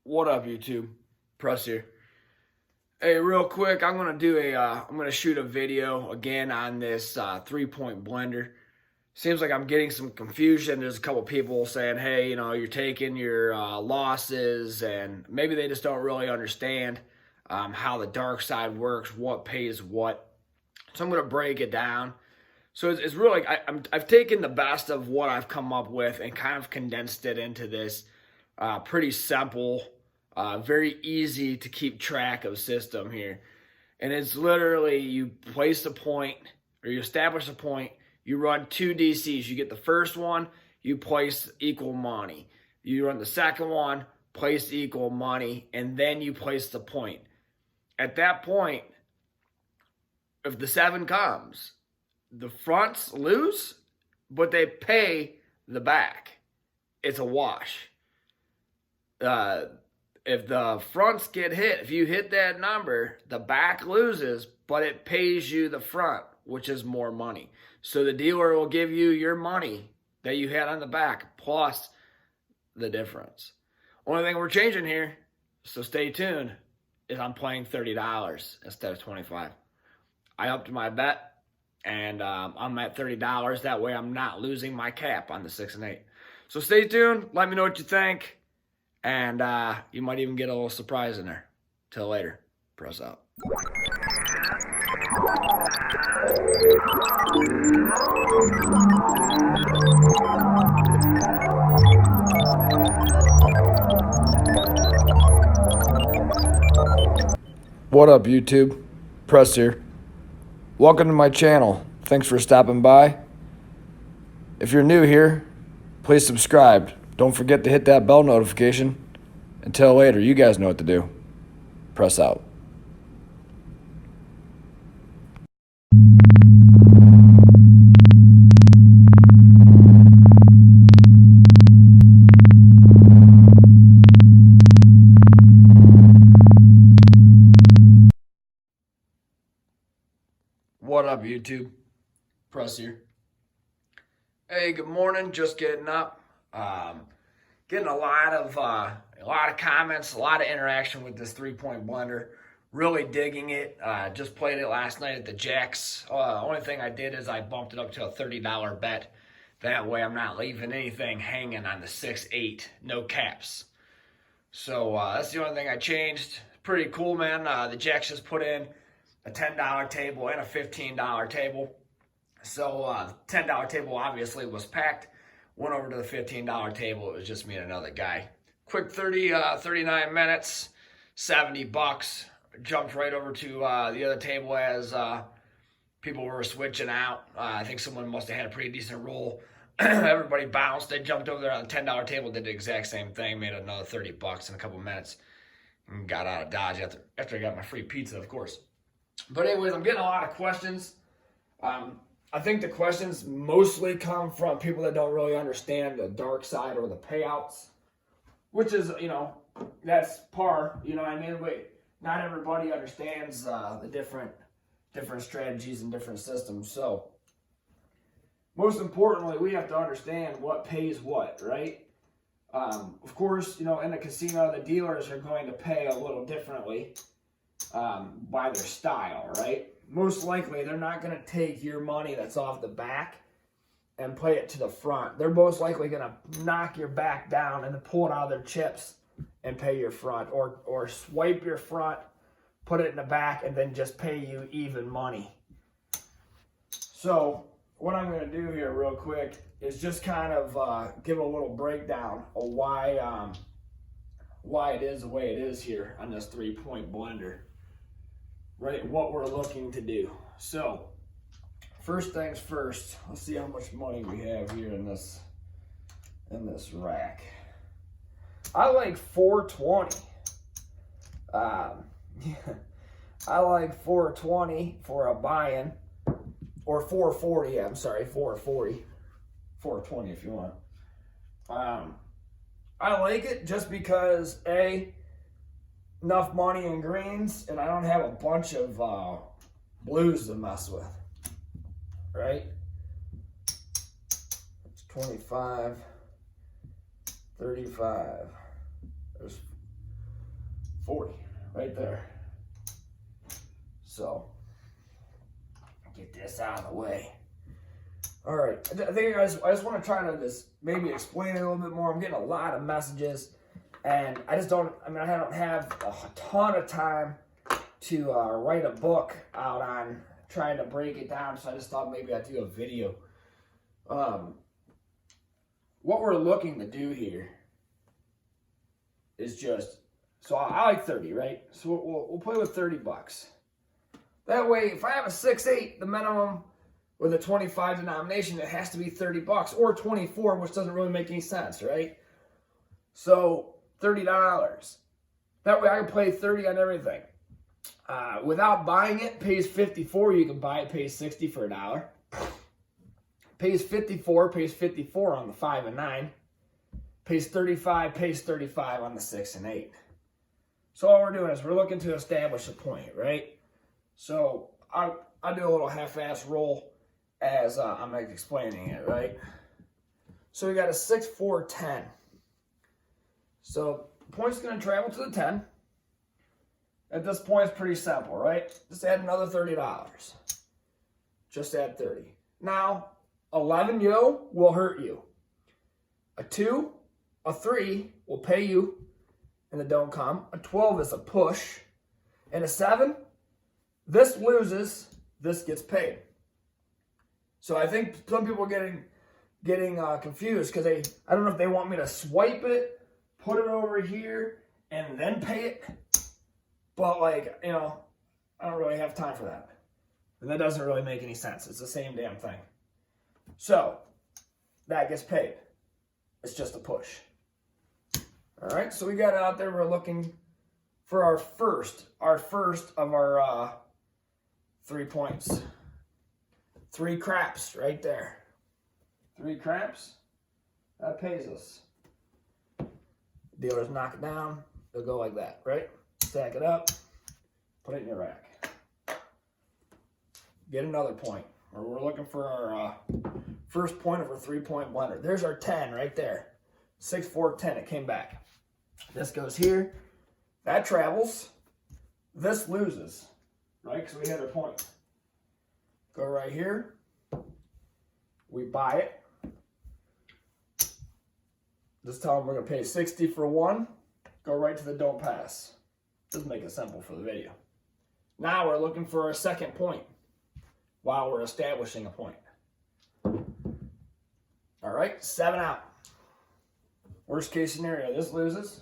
What up, YouTube? Press here. Hey, real quick, I'm gonna shoot a video again on this 3-point blender. Seems like I'm getting some confusion. There's a couple people saying, hey, you're taking your losses, and maybe they just don't really understand how the dark side works, what pays what. So I'm gonna break it down. So it's really like I've taken the best of what I've come up with and kind of condensed it into this pretty simple, very easy to keep track of system here. And it's literally you place a point or you establish a point, you run 2 DCs. You get the first one, you place equal money. You run the second one, place equal money, and then you place the point. At that point, if the 7 comes, the fronts lose, but they pay the back. It's a wash. If the fronts get hit, if you hit that number, the back loses, but it pays you the front, which is more money. So the dealer will give you your money that you had on the back plus the difference. Only thing we're changing here, so stay tuned, is I'm playing $30 instead of $25. I upped my bet, and I'm at $30. That way I'm not losing my cap on the 6 and 8. So stay tuned. Let me know what you think. And you might even get a little surprise in there. Till later. Press out. What up, YouTube? Press here. Welcome to my channel. Thanks for stopping by. If you're new here, please subscribe. Don't forget to hit that bell notification. Until later, you guys know what to do. Press out. What up, YouTube? Press here. Hey, good morning. Just getting up. Getting a lot of comments, a lot of interaction with this 3-point blender. Really digging it. Just played it last night at the Jacks. Only thing I did is I bumped it up to a $30 bet. That way I'm not leaving anything hanging on the 6-8. No caps. So that's the only thing I changed. Pretty cool, man. The Jacks just put in a $10 table and a $15 table. So the $10 table obviously was packed. Went over to the $15 table. It was just me and another guy. Quick 39 minutes, $70. Jumped right over to the other table as people were switching out. I think someone must have had a pretty decent roll. Everybody bounced. They jumped over there on the $10 table, did the exact same thing, made another $30 in a couple minutes, and got out of Dodge after I got my free pizza, of course. But anyways, I'm getting a lot of questions. I think the questions mostly come from people that don't really understand the dark side or the payouts, which is, that's par, what I mean? But not everybody understands the different strategies and different systems. So most importantly, we have to understand what pays what, right? Of course, in the casino, the dealers are going to pay a little differently by their style, right? Most likely, they're not going to take your money that's off the back and play it to the front. They're most likely going to knock your back down and then pull it out of their chips and pay your front, or swipe your front, put it in the back, and then just pay you even money. So what I'm going to do here real quick is just kind of give a little breakdown of why it is the way it is here on this 3-point blender. Right, what we're looking to do. So, first things first, let's see how much money we have here in this rack. I like 420. I like 420 for a buy-in, or 440. I'm sorry, 440, 420 if you want. I like it just because enough money in greens, and I don't have a bunch of blues to mess with, right? It's 25, 35. There's 40, right there. So, get this out of the way. All right, I think I just want to try to just maybe explain it a little bit more. I'm getting a lot of messages, and I don't have a ton of time to write a book out on trying to break it down, so I just thought maybe I'd do a video. What we're looking to do here is just, so I like 30, right? So we'll play with 30 bucks. That way, if I have a 6-8, the minimum with a 25 denomination, it has to be 30 bucks or 24, which doesn't really make any sense, right? So $30. That way I can play 30 on everything. Without buying it, pays 54. You can buy it, pays 60 for $1. Pays 54 on the 5 and 9. Pays 35 on the 6 and 8. So all we're doing is we're looking to establish a point, right? So I do a little half-ass roll as I'm explaining it, right? So we got a 6, 4, 10. So point's going to travel to the 10. At this point, it's pretty simple, right? Just add another $30. Just add 30. Now, 11 yo will hurt you. A 2, a 3 will pay you, and the don't come. A 12 is a push. And a 7, this loses, this gets paid. So I think some people are getting confused because I don't know if they want me to swipe it, put it over here, and then pay it. But I don't really have time for that. And that doesn't really make any sense. It's the same damn thing. So that gets paid. It's just a push. All right, so we got it out there. We're looking for our first of our 3 points. 3 craps right there. 3 craps. That pays us. Dealers knock it down. They'll go like that, right? Stack it up. Put it in your rack. Get another point. We're looking for our first point of our 3-point blender. There's our 10 right there. 6, 4, 10. It came back. This goes here. That travels. This loses, right? Because we had our point. Go right here. We buy it. Just tell them we're going to pay 60 for 1. Go right to the don't pass. Just make it simple for the video. Now we're looking for our second point while we're establishing a point. All right, 7 out. Worst case scenario, this loses.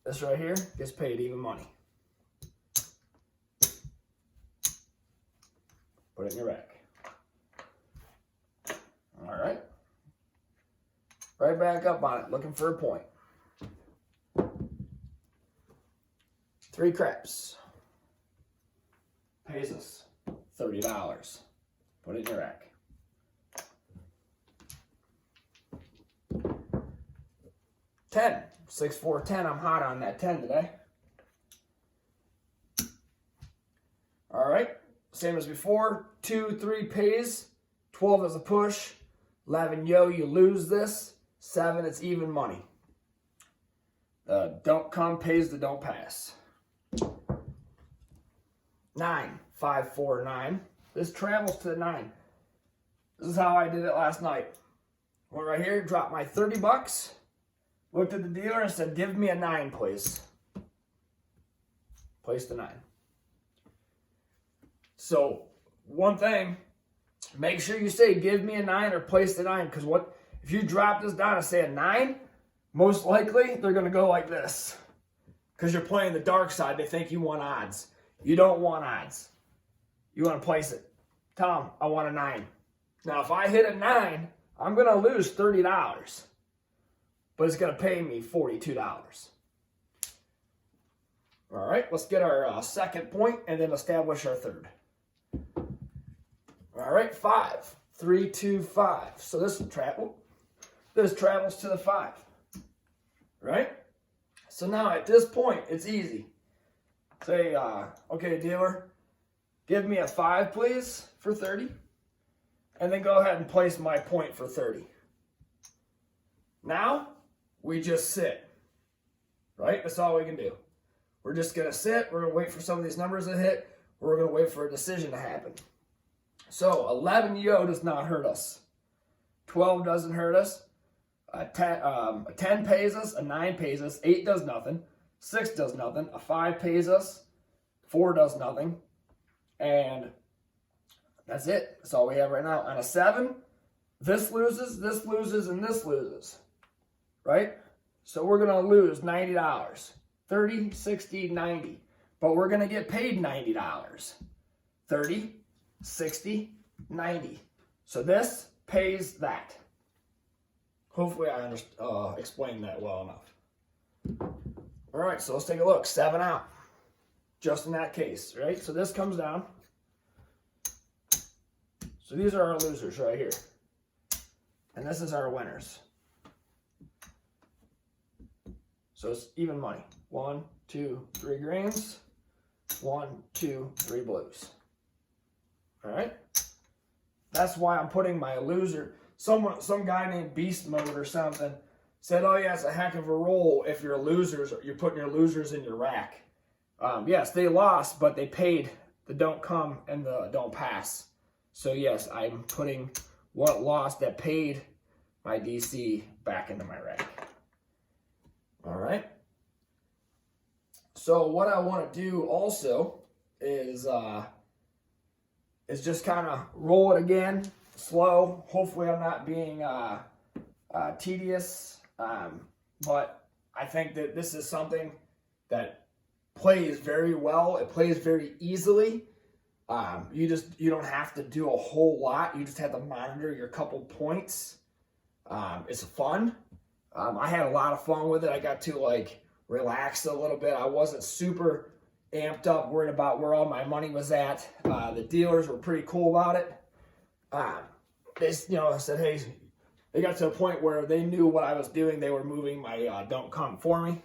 This right here gets paid even money. Put it in your rack. All right. Right back up on it, looking for a point. 3 craps. Pays us $30. Put it in your rack. $10. 6, 4, 10. I'm hot on that 10 today. All right. Same as before. 2, 3 pays. 12 is a push. 11 yo, you lose this. 7, it's even money. Don't come pays the don't pass. 9, 5, 4, 9. This travels to the 9. This is how I did it last night. Went right here, dropped my 30 bucks. Looked at the dealer and said, give me a 9, please. Placed the 9. So, one thing, make sure you say, give me a 9 or place the 9. Because if you drop this down and say a 9, most likely they're going to go like this. Because you're playing the dark side. They think you want odds. You don't want odds. You want to place it. Tell them, I want a 9. Now, if I hit a 9, I'm going to lose $30. But it's going to pay me $42. All right, let's get our second point and then establish our third. All right, 5. 3, 2, 5. So this travels to the 5. Right? So now at this point, it's easy. Say, okay, dealer, give me a 5, please, for 30. And then go ahead and place my point for 30. Now, we just sit. right? That's all we can do. We're just going to sit. We're going to wait for some of these numbers to hit. We're going to wait for a decision to happen. So 11 yo does not hurt us. 12 doesn't hurt us. A 10 pays us. A 9 pays us. 8 does nothing. 6 does nothing. A 5 pays us. 4 does nothing. And that's it. That's all we have right now. On a 7, this loses, and this loses. Right? So we're going to lose $90. 30, 60, 90. But we're going to get paid $90. 30, 60, 90. So this pays that. Hopefully I explained that well enough. All right, so let's take a look. 7 out. Just in that case, right? So this comes down. So these are our losers right here. And this is our winners. So it's even money. 1, 2, 3 greens. 1, 2, 3 blues. All right? That's why I'm putting my loser. Some guy named Beast Mode or something said, oh yeah, it's a heck of a roll if you're losers, you're putting your losers in your rack. Yes, they lost, but they paid the don't come and the don't pass. So yes, I'm putting what lost that paid my DC back into my rack. All right. So what I want to do also is just kind of roll it again, slow. Hopefully I'm not being tedious, but I think that this is something that plays very well. It plays very easily. You don't have to do a whole lot. You just have to monitor your couple points. It's fun. I had a lot of fun with it. I got to like relax a little bit. I wasn't super amped up, worried about where all my money was at. The dealers were pretty cool about it. They, I said, hey, they got to a point where they knew what I was doing. They were moving my don't come for me.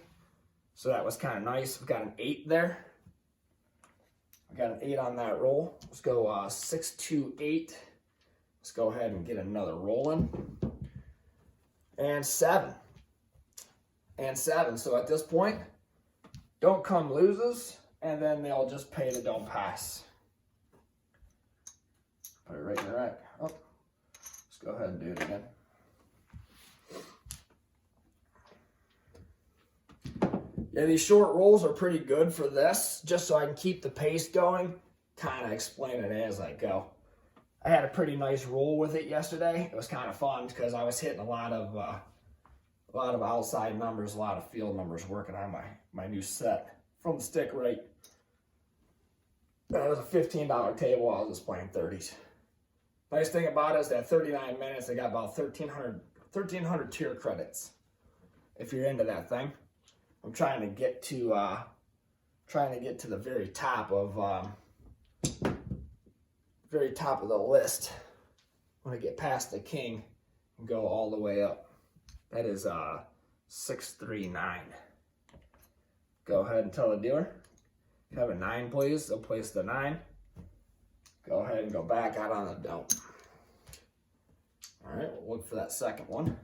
So that was kind of nice. We got an 8 there. I got an 8 on that roll. Let's go 6, 2, 8. Let's go ahead and get another roll in. And 7. And 7. So at this point, don't come loses, and then they'll just pay the don't pass. Put it right in the rack. Oh, let's go ahead and do it again. Yeah, these short rolls are pretty good for this, just so I can keep the pace going, kind of explain it as I go. I had a pretty nice roll with it yesterday. It was kind of fun because I was hitting a lot of outside numbers, a lot of field numbers working on my new set from the stick right. That was a $15 table. I was just playing 30s. Nice thing about it is that 39 minutes, I got about 1,300 tier credits. If you're into that thing. I'm trying to get to the very top of the list. I want to get past the king and go all the way up. That is 639. Go ahead and tell the dealer. If you have a 9, please, they'll place the 9. Go ahead and go back out on the don't. All right, we'll look for that second one.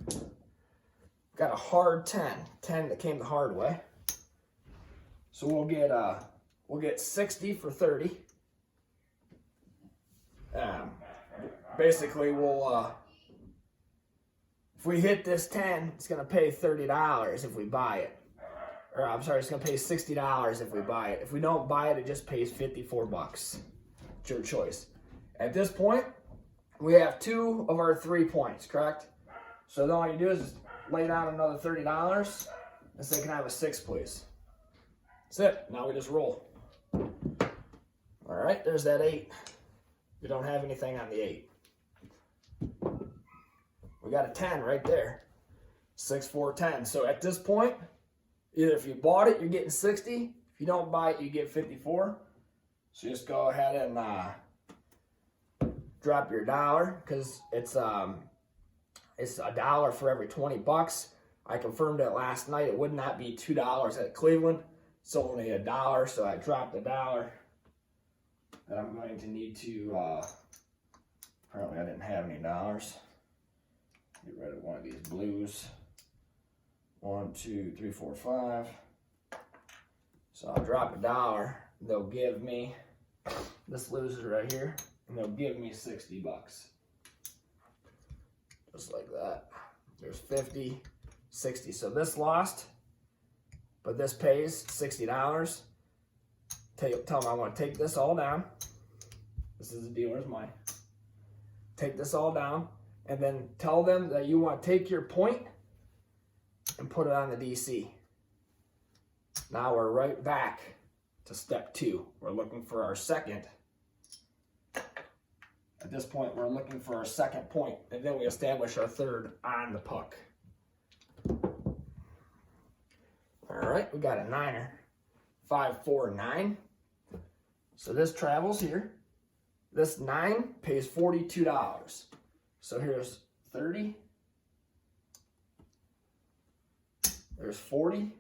Got a hard 10 that came the hard way. So we'll get 60 for 30. Basically, if we hit this 10, it's gonna pay $30 if we buy it. Or I'm sorry, it's gonna pay $60 if we buy it. If we don't buy it, it just pays 54 bucks. It's your choice. At this point, we have 2 of our 3 points, correct? So then all you do is just lay down another $30 and say, can I have a 6, please? That's it. Now we just roll. All right, there's that 8. We don't have anything on the 8. We got a 10 right there. 6, 4, 10. So at this point, either if you bought it, you're getting 60. If you don't buy it, you get 54. So just go ahead and drop your $1 because it's $1 for every 20 bucks. I confirmed it last night. It would not be $2 at Cleveland. It's only $1, so I dropped $1. And I'm going to need to, apparently I didn't have any dollars. Get rid of one of these blues. 1, 2, 3, 4, 5. So I'll drop $1. They'll give me, this loses right here, and they'll give me 60 bucks. Just like that. There's 50, 60. So this lost, but this pays $60. Tell them I want to take this all down. This is the dealer's money. Take this all down, and then tell them that you want to take your point and put it on the DC. Now we're right back to step 2. We're looking for our second. At this point, we're looking for our second point, and then we establish our third on the puck. All right, we got a 9er, 5, 4, 9. So this travels here. This 9 pays $42. So here's 30. There's $42.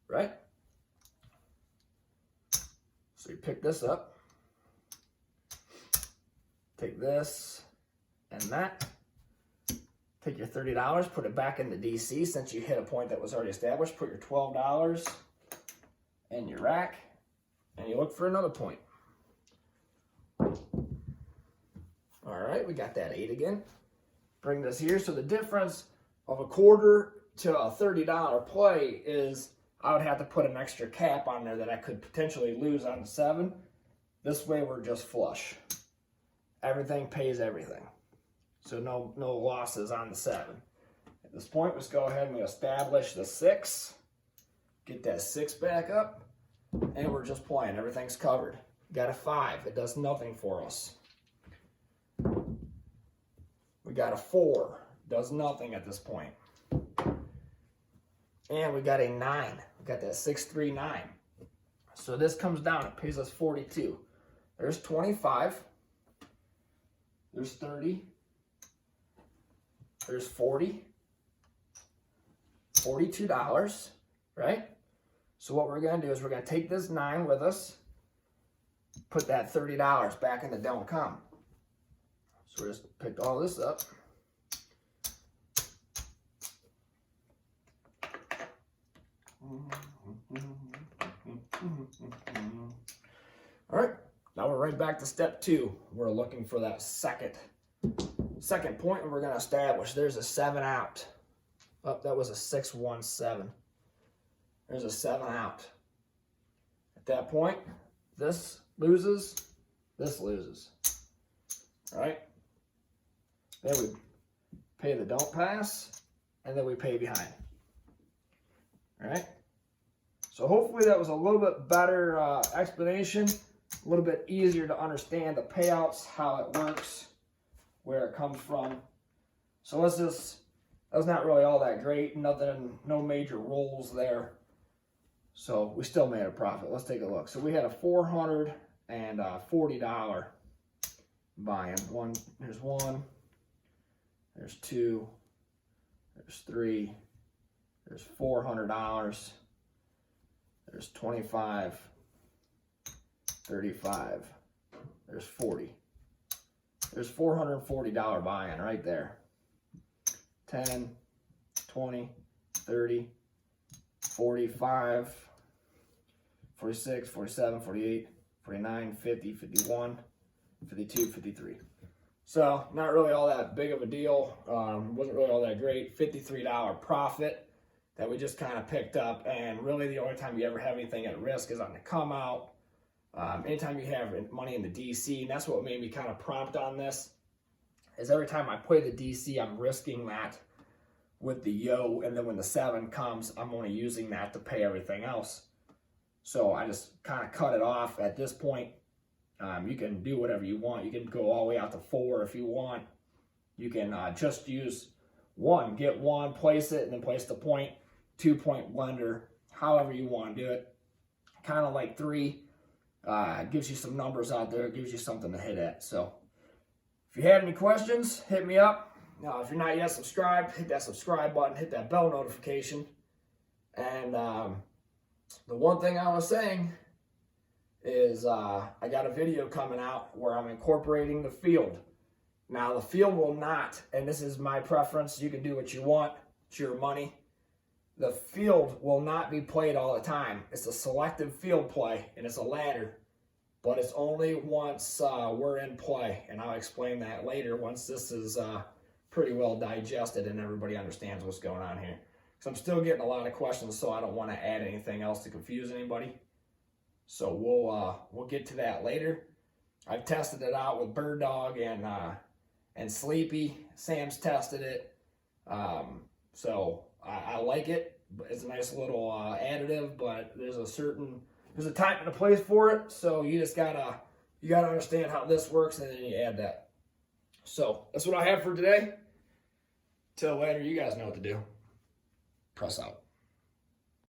Right? So you pick this up, take this and that, take your $30, put it back in the DC since you hit a point that was already established, put your $12 in your rack, and you look for another point. All right, we got that 8 again. Bring this here. So the difference of a quarter to a $30 play is I would have to put an extra cap on there that I could potentially lose on the 7. This way we're just flush. Everything pays everything. So no losses on the 7. At this point, let's go ahead and we establish the 6. Get that 6 back up. And we're just playing. Everything's covered. Got a 5. It does nothing for us. We got a 4. Does nothing at this point. And we got a 9. We got that 6, 3, 9. So this comes down. It pays us 42. There's 25. There's 30. There's 40. $42. Right? So what we're going to do is we're going to take this 9 with us. Put that $30 back in the don't come. So we just picked all this up. All right, now we're right back to step 2. We're looking for that second point, and we're going to establish. There's a 7 out. Oh, that was a 6, 1, 7. There's a 7 out. At that point, this loses, this loses. All right? Then we pay the don't pass, and then we pay behind. All right? So hopefully that was a little bit better explanation, a little bit easier to understand the payouts, how it works, where it comes from. So that was not really all that great, no major rolls there. So we still made a profit. Let's take a look. So we had a $440 buy-in. There's 1, there's 2, there's 3, there's $400, there's 25, 35, there's 40. There's $440 buy-in right there. 10, 20, 30, 45, 46, 47, 48, 49, 50, 51, 52, 53. So not really all that big of a deal. Wasn't really all that great. $53 profit that we just kind of picked up. And really the only time you ever have anything at risk is on the come out. Anytime you have money in the DC, and that's what made me kind of prompt on this, is every time I play the DC, I'm risking that with the yo, and then when the 7 comes, I'm only using that to pay everything else. So I just kind of cut it off at this point. You can do whatever you want. You can go all the way out to 4 if you want. You can just use 1, get 1, place it, and then place the point, 2-point blender, however you want to do it. Kind of like 3, gives you some numbers out there, gives you something to hit at. So if you have any questions, hit me up. Now, if you're not yet subscribed, hit that subscribe button, hit that bell notification. And the one thing I was saying is I got a video coming out where I'm incorporating the field. Now, the field will not, and this is my preference, you can do what you want, it's your money. the field will not be played all the time. It's a selective field play, and it's a ladder, but it's only once we're in play, and I'll explain that later once this is pretty well digested and everybody understands what's going on here. So I'm still getting a lot of questions, so I don't want to add anything else to confuse anybody. So we'll get to that later. I've tested it out with Bird Dog and Sleepy. Sam's tested it, so I like it. It's a nice little additive, but there's a time and a place for it. So you just gotta understand how this works, and then you add that. So that's what I have for today. Till later, you guys know what to do. Press out.